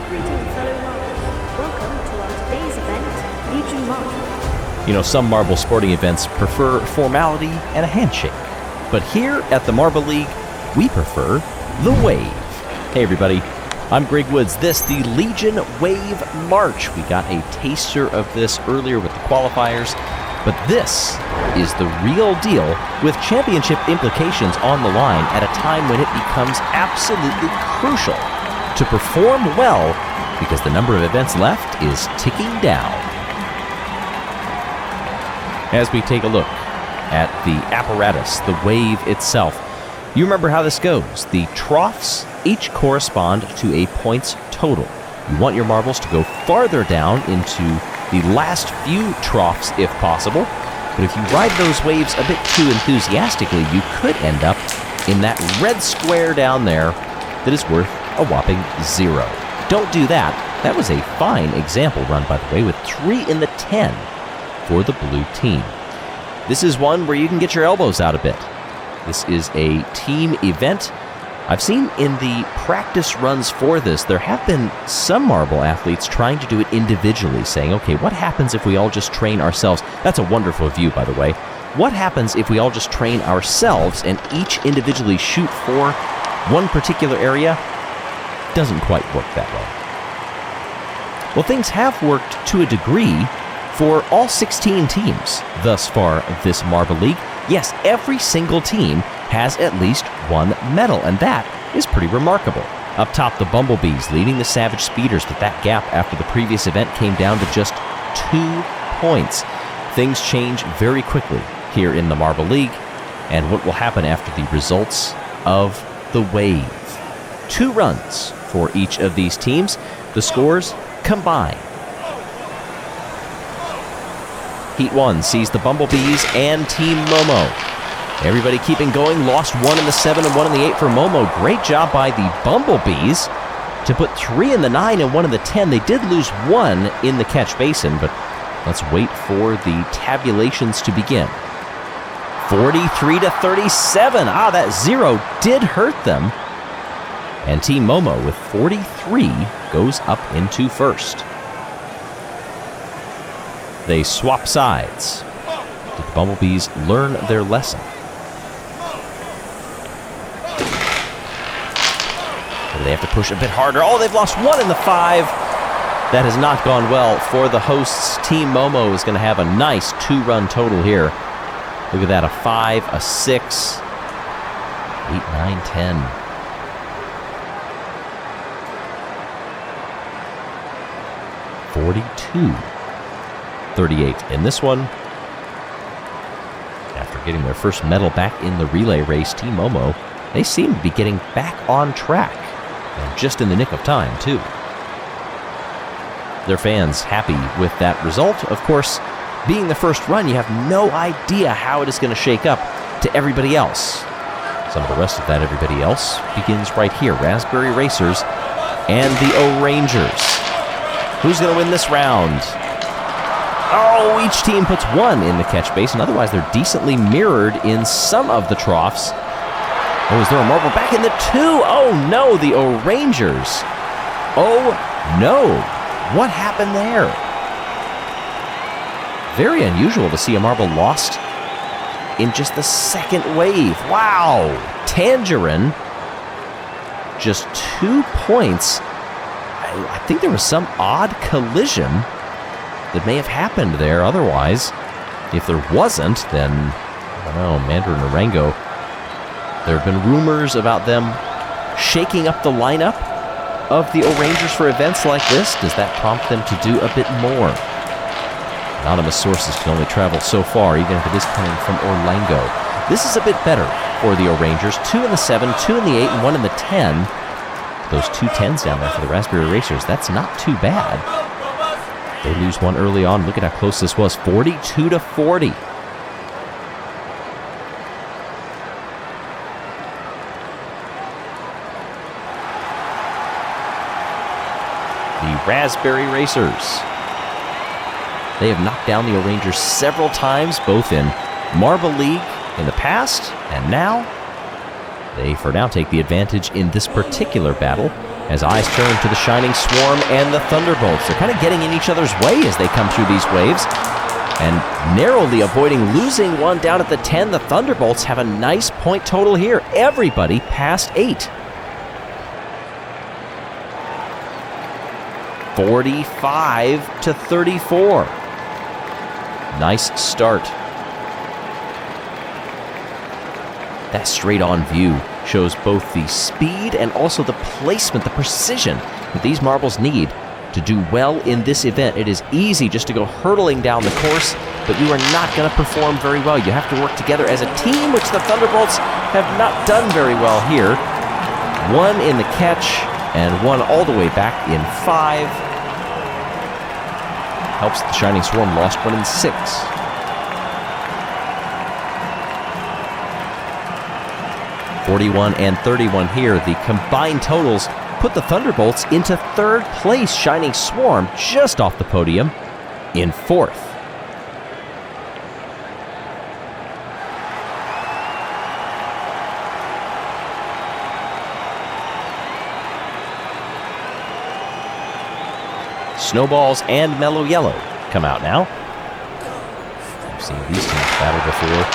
Greetings, fellow marbles. Welcome to our today's event, Legion March. You know, some marble sporting events prefer formality and a handshake. But here at the Marble League, we prefer the wave. Hey everybody, I'm Greg Woods. This, the Legion Wave March. We got a taster of this earlier with the qualifiers, but this is the real deal with championship implications on the line at a time when it becomes absolutely crucial to perform well because the number of events left is ticking down. As we take a look at the apparatus, the wave itself, you remember how this goes. The troughs each correspond to a points total. You want your marbles to go farther down into the last few troughs if possible, but if you ride those waves a bit too enthusiastically, you could end up in that red square down there that is worth a whopping 0. Don't do that. That was a fine example run, by the way, with 3 in the 10 for the blue team. This is one where you can get your elbows out a bit. This is a team event. I've seen in the practice runs for this, there have been some marble athletes trying to do it individually, saying, okay, what happens if we all just train ourselves? That's a wonderful view, by the way. What happens if we all just train ourselves and each individually shoot for one particular area? Doesn't quite work that way. Well, things have worked to a degree for all 16 teams thus far this Marble League. Yes, every single team has at least one medal, and that is pretty remarkable. Up top, the Bumblebees leading the Savage Speeders, but that gap after the previous event came down to just 2 points. Things change very quickly here in the Marble League, and what will happen after the results of the wave. 2 runs for each of these teams. The scores combine. Heat 1 sees the Bumblebees and Team Momo. Everybody keeping going. Lost 1 in the 7 and 1 in the 8 for Momo. Great job by the Bumblebees to put 3 in the 9 and 1 in the 10. They did lose 1 in the catch basin, but let's wait for the tabulations to begin. 43-37. That 0 did hurt them. And Team Momo with 43 goes up into first. They swap sides. Did the Bumblebees learn their lesson? Or do they have to push a bit harder? Oh, they've lost 1 in the 5. That has not gone well for the hosts. Team Momo is going to have a nice 2-run total here. Look at that, a 5, a 6, 8, 9, 10. 42-38 in this one. After getting their first medal back in the relay race, Team Momo, they seem to be getting back on track, and just in the nick of time, too. Their fans happy with that result. Of course, being the first run, you have no idea how it is going to shake up to everybody else. Some of the rest of that everybody else begins right here. Raspberry Racers and the O-Rangers. Who's going to win this round? Oh, each team puts 1 in the catch basin. Otherwise, they're decently mirrored in some of the troughs. Oh, is there a marble back in the 2? Oh, no, the O-Rangers. Oh, no. What happened there? Very unusual to see a marble lost in just the second wave. Wow. Tangerine, just 2 points. I think there was some odd collision that may have happened there otherwise. If there wasn't, then, I don't know, Mandarin Orango. There have been rumors about them shaking up the lineup of the O-Rangers for events like this. Does that prompt them to do a bit more? Anonymous sources can only travel so far, even if it is coming from Orlando. This is a bit better for the O-Rangers. 2 in the 7, 2 in the 8, and 1 in the 10. Those 2 10s down there for the Raspberry Racers, that's not too bad. They lose 1 early on. Look at how close this was, 42-40. The Raspberry Racers. They have knocked down the O-Rangers several times, both in Marble League in the past, and now they for now take the advantage in this particular battle As eyes turn to the Shining Swarm and the Thunderbolts. They're kind of getting in each other's way as they come through these waves. And narrowly avoiding losing one down at the 10. The Thunderbolts have a nice point total here. Everybody past 8. 45-34. Nice start. That straight-on view shows both the speed and also the placement, the precision that these marbles need to do well in this event. It is easy just to go hurtling down the course, but you are not going to perform very well. You have to work together as a team, which the Thunderbolts have not done very well here. One in the catch and one all the way back in 5. Helps the Shining Swarm lost one in 6. (41-31) here. The combined totals put the Thunderbolts into 3rd place. Shining Swarm just off the podium in 4th. Snowballs and Mellow Yellow come out now. We've seen these teams battle before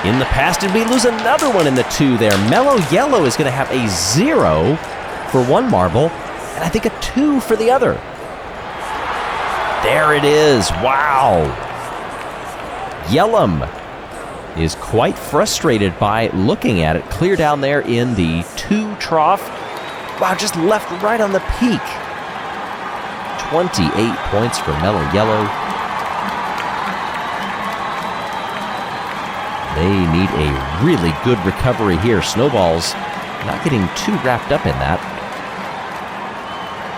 in the past. Did we lose another one in the 2 there? Mellow Yellow is going to have a 0 for one marble, and I think a 2 for the other. There it is. Wow. Yellum is quite frustrated by looking at it. Clear down there in the 2 trough. Wow, just left right on the peak. 28 points for Mellow Yellow. They need a really good recovery here. Snowballs not getting too wrapped up in that.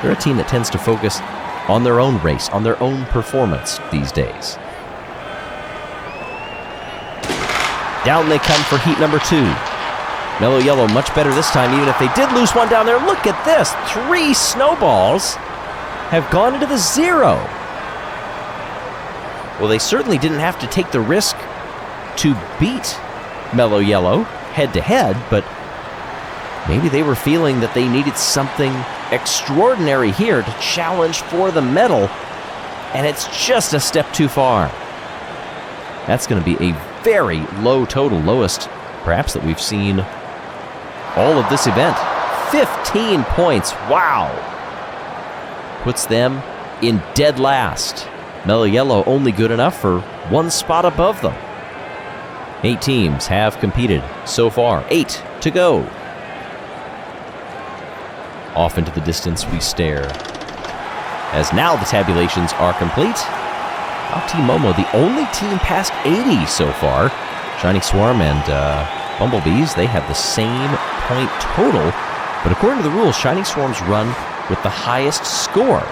They're a team that tends to focus on their own race, on their own performance these days. Down they come for heat number 2. Mellow Yellow much better this time, even if they did lose one down there. Look at this. 3 snowballs have gone into the 0. Well, they certainly didn't have to take the risk to beat Mellow Yellow head-to-head, but maybe they were feeling that they needed something extraordinary here to challenge for the medal, and it's just a step too far. That's going to be a very low total, lowest perhaps that we've seen all of this event. 15 points, wow! Puts them in dead last. Mellow Yellow only good enough for one spot above them. 8 teams have competed so far. 8 to go. Off into the distance we stare. As now the tabulations are complete. Now Team Momo, the only team past 80 so far. Shining Swarm and Bumblebees, they have the same point total. But according to the rules, Shining Swarm's run with the highest score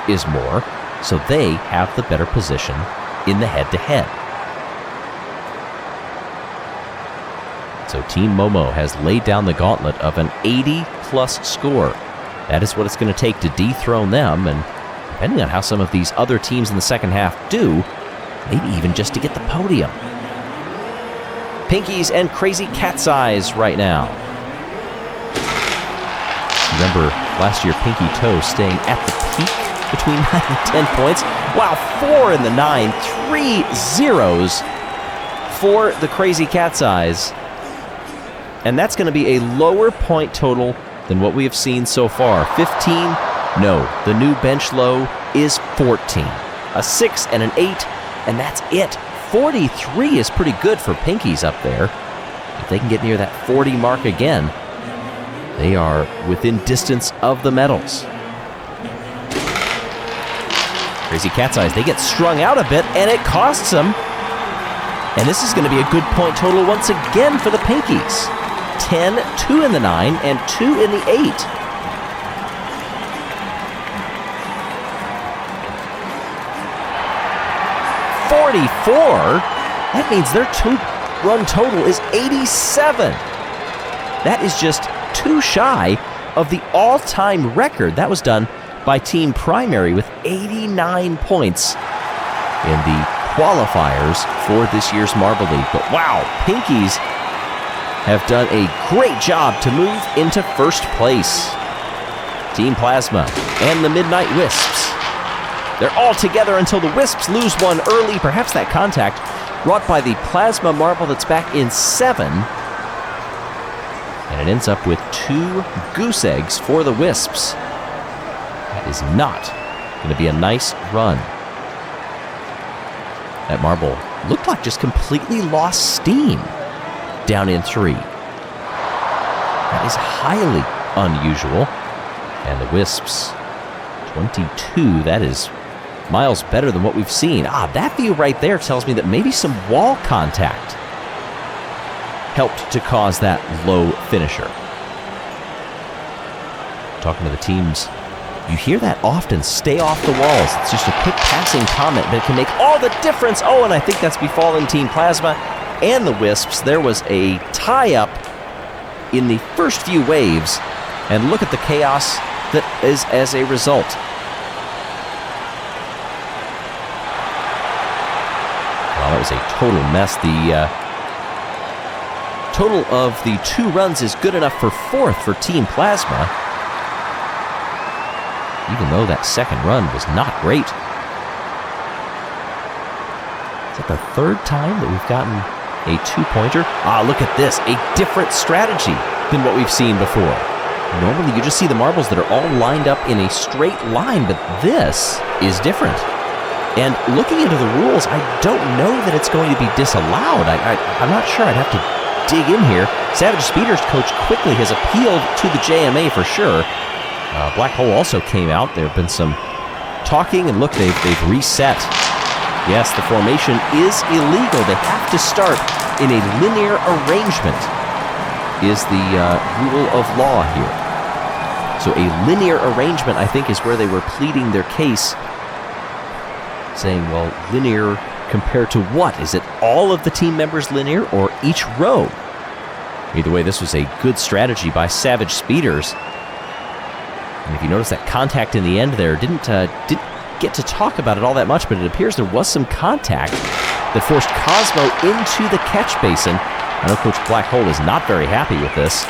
is more, so they have the better position in the head-to-head. So Team Momo has laid down the gauntlet of an 80-plus score. That is what it's going to take to dethrone them, and depending on how some of these other teams in the second half do, maybe even just to get the podium. Pinkies and Crazy Cat's Eyes right now. Remember last year, Pinky Toe staying at the peak between 9 and 10 points. Wow, 4 in the 9, 3 zeros for the Crazy Cat's Eyes. And that's going to be a lower point total than what we have seen so far. 15, no. The new bench low is 14. A 6 and an 8, and that's it. 43 is pretty good for Pinkies up there. If they can get near that 40 mark again, they are within distance of the medals. Crazy Cat's Eyes, they get strung out a bit, and it costs them. And this is going to be a good point total once again for the Pinkies. 10, 2 in the 9, and 2 in the 8. $44? That means their run total is 87. That is just too shy of the all-time record. That was done by Team Primary with 89 points in the qualifiers for this year's Marble League. But wow, Pinkies have done a great job to move into first place. Team Plasma and the Midnight Wisps. They're all together until the Wisps lose one early. Perhaps that contact wrought by the Plasma marble that's back in 7. And it ends up with 2 goose eggs for the Wisps. That is not going to be a nice run. That marble looked like just completely lost steam down in 3. That is highly unusual. And the Wisps, 22. That is miles better than what we've seen. That view right there tells me that maybe some wall contact helped to cause that low finisher. Talking to the teams, you hear that often, stay off the walls. It's just a quick passing comment, but it can make all the difference. And I think that's befallen Team Plasma and the Wisps. There was a tie-up in the first few waves, and look at the chaos that is as a result. Well, that was a total mess. The total of the 2 runs is good enough for 4th for Team Plasma, even though that second run was not great. Is it the 3rd time that we've gotten a 2-pointer? Look at this. A different strategy than what we've seen before. Normally you just see the marbles that are all lined up in a straight line, but this is different. And looking into the rules, I don't know that it's going to be disallowed. I'm not sure. I'd have to dig in here. Savage Speeders coach quickly has appealed to the JMA for sure. Black Hole also came out. There have been some talking, and look, they've reset. Yes, the formation is illegal. They have to start in a linear arrangement, is the rule of law here. So a linear arrangement, I think, is where they were pleading their case, saying, well, linear compared to what? Is it all of the team members linear or each row? Either way, this was a good strategy by Savage Speeders. And if you notice that contact in the end there, didn't get to talk about it all that much, but it appears there was some contact that forced Cosmo into the catch basin. I know Coach Black Hole is not very happy with this,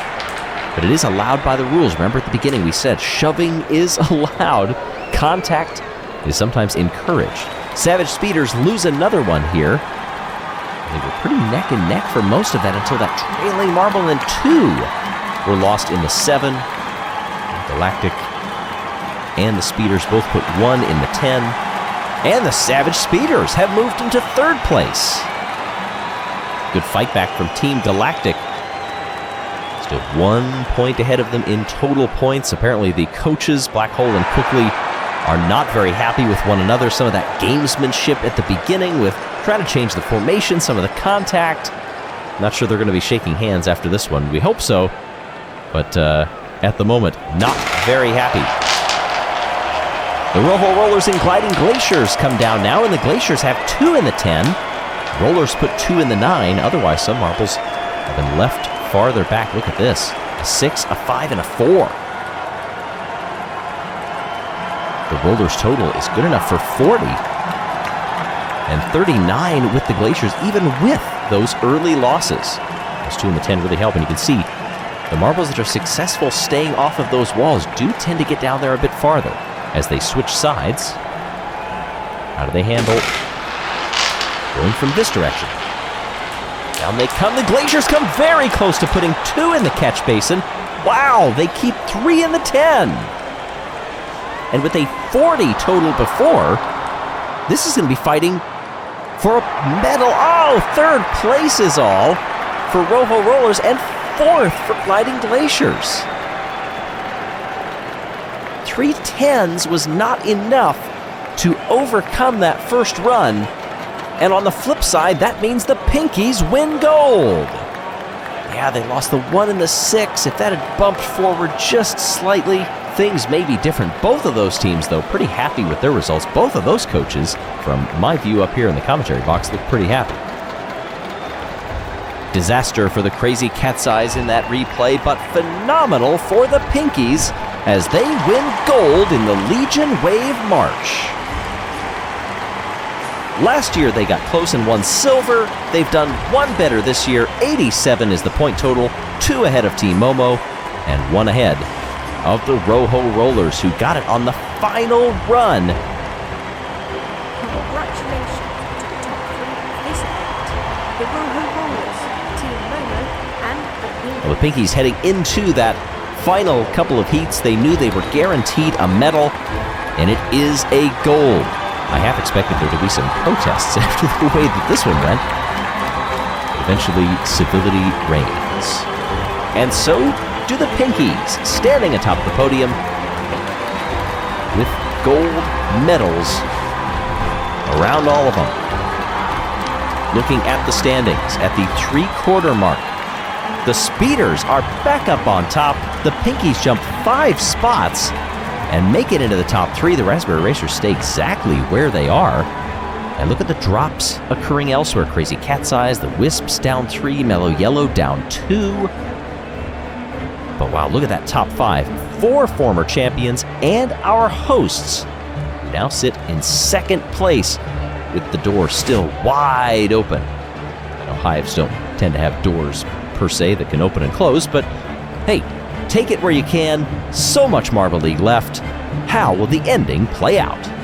but it is allowed by the rules. Remember at the beginning we said shoving is allowed, contact is sometimes encouraged. Savage Speeders lose another one here. They were pretty neck and neck for most of that until that trailing marble, and 2 were lost in the 7. Galactic and the Speeders both put 1 in the 10. And the Savage Speeders have moved into 3rd place. Good fight back from Team Galactic. Still 1 point ahead of them in total points. Apparently the coaches, Black Hole and Cookley, are not very happy with one another. Some of that gamesmanship at the beginning with trying to change the formation, some of the contact. Not sure they're going to be shaking hands after this one. We hope so, but at the moment, not very happy. The Rojo Rollers and Gliding Glaciers come down now, and the Glaciers have 2 in the 10. Rollers put 2 in the 9. Otherwise, some marbles have been left farther back. Look at this. A 6, a 5, and a 4. The Rollers total is good enough for 40. And 39 with the Glaciers, even with those early losses. Those 2 in the 10 really help, and you can see the marbles that are successful staying off of those walls do tend to get down there a bit farther as they switch sides. How do they handle going from this direction? Down they come. The Glaciers come very close to putting 2 in the catch basin. Wow, they keep 3 in the 10. And with a 40 total before, this is going to be fighting for a medal. 3rd place is all for Rojo Rollers and 4th for Gliding Glaciers. 3 10s was not enough to overcome that first run. And on the flip side, that means the Pinkies win gold. Yeah, they lost the 1 and the 6. If that had bumped forward just slightly, things may be different. Both of those teams, though, pretty happy with their results. Both of those coaches, from my view up here in the commentary box, look pretty happy. Disaster for the Crazy Cat's Eyes in that replay, but phenomenal for the Pinkies as they win gold in the Legion Wave March. Last year they got close and won silver. They've done 1 better this year. 87 is the point total, 2 ahead of Team Momo, and 1 ahead of the Rojo Rollers, who got it on the final run. Congratulations to the top three of this event, the Rojo Rollers, Team Momo, and the Pinkies. Well, the Pinkies heading into that final couple of heats, they knew they were guaranteed a medal, and it is a gold. I half expected there to be some protests after the way that this one went. Eventually, civility reigns. And so do the Pinkies, standing atop the podium with gold medals around all of them. Looking at the standings at the three-quarter mark, the Speeders are back up on top. The Pinkies jump 5 spots and make it into the top 3. The Raspberry Racers stay exactly where they are. And look at the drops occurring elsewhere. Crazy Cat's Eyes, the Wisps down 3, Mellow Yellow down 2. But wow, look at that top 5. 4 former champions and our hosts who now sit in second place with the door still wide open. I know hives don't tend to have doors per se that can open and close, but hey, take it where you can. So much Marble League left. How will the ending play out?